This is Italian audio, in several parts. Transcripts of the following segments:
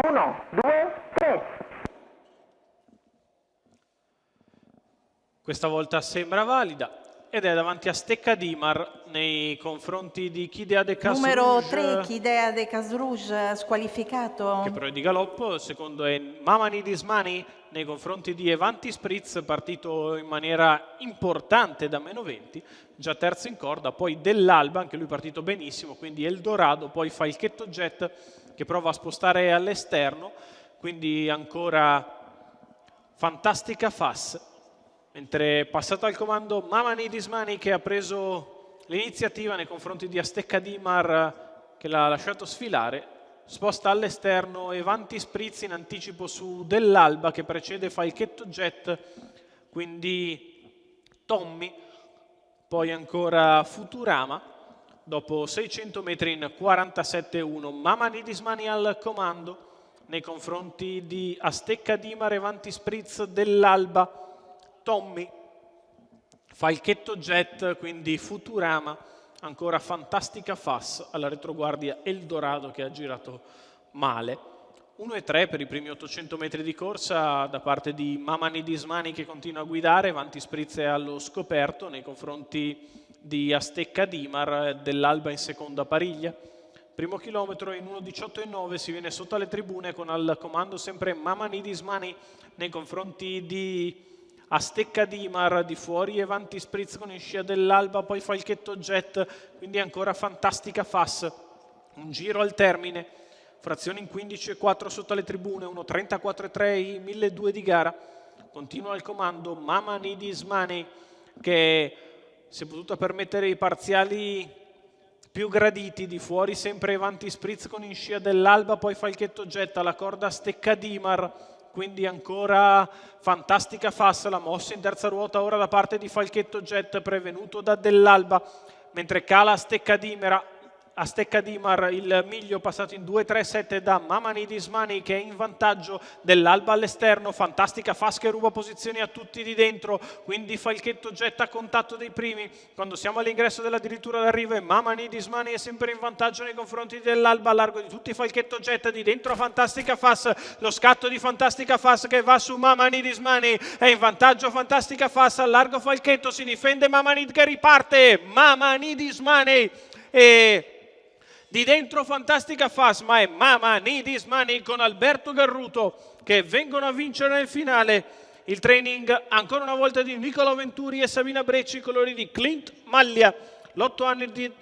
1, 2, 3. Questa volta sembra valida ed è davanti a Stecca Dimar nei confronti di Kidea de Numero Casrouge, 3, Kidea de Casrouge, squalificato. che però è di galoppo. Il secondo è Mamanidis Mani nei confronti di Evanti Spritz, partito in maniera importante da meno 20, già terzo in corda. Poi Dell'Alba, anche lui partito benissimo, quindi Eldorado, poi Falchetto Jet che prova a spostare all'esterno, quindi ancora Fantastica Fass, mentre passato al comando Mamanidis Mani, che ha preso l'iniziativa nei confronti di Astecca Dimar, che l'ha lasciato sfilare. Sposta all'esterno Evanti Spritz in anticipo su Dell'Alba, che precede Falchetto Jet, quindi Tommy, poi ancora Futurama. Dopo 600 metri in 47,1, Mamanidis Mani al comando nei confronti di Astecca Dimar, Evanti Spritz, Dell'Alba, Tommy, Falchetto Jet, quindi Futurama, ancora Fantastica Fass, alla retroguardia Eldorado che ha girato male. 1,3 per i primi 800 metri di corsa da parte di Mamanidis Mani, che continua a guidare. Evanti Spritz è allo scoperto nei confronti di Astecca Dimar, Dell'Alba in seconda pariglia. Primo chilometro in 1,18,9, si viene sotto alle tribune con al comando sempre Mamanidis Mani nei confronti di Astecca Dimar, di fuori Evanti Spritz con in scia Dell'Alba, poi Falchetto Jet, quindi ancora Fantastica Fass. Un giro al termine, frazioni in 15,4 sotto alle tribune, 1,34,3 i 1.200 di gara. Continua al comando Mamanidis Mani, che si è potuta permettere i parziali più graditi. Di fuori sempre Evanti Spritz con in scia Dell'Alba, poi Falchetto Jet, alla corda Astecca Dimar, quindi ancora Fantastica Fass. La mossa in terza ruota ora da parte di Falchetto Jet, prevenuto da Dell'Alba, mentre cala Astecca Dimar. Il miglio passato in 2,37 da Mamanidis Mani, che è in vantaggio. Dell'Alba all'esterno, Fantastica Fass che ruba posizioni a tutti di dentro, quindi Falchetto Jet a contatto dei primi. Quando siamo all'ingresso dell'addirittura d'arrivo e Mamanidis Mani è sempre in vantaggio nei confronti di Dell'Alba, a largo di tutti Falchetto Jet, di dentro Fantastica Fass. Lo scatto di Fantastica Fass che va su Mamanidis Mani, è in vantaggio Fantastica Fass, a largo Falchetto, si difende Mamanidis che riparte, Mamanidis Mani e di dentro Fantastica Fass, ma è Mamanidis Mani con Alberto Garruto che vengono a vincere nel finale. Il training ancora una volta di Nicolò Venturi e Sabina Brecci, colori di Clint Maglia, l'8 anni di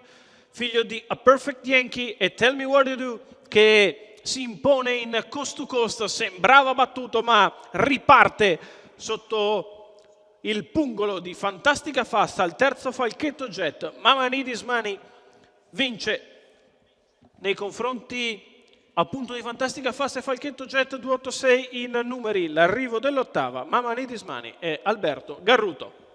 figlio di A Perfect Yankee e Tell Me What to Do, che si impone in coast to coast. Sembrava battuto ma riparte sotto il pungolo di Fantastica Fass. Al terzo Falchetto Jet, Mamanidis Mani vince nei confronti appunto di Fantastica Fass e Falchetto Jet. 286 in numeri. L'arrivo dell'ottava, Mamanidis Mani e Alberto Garruto.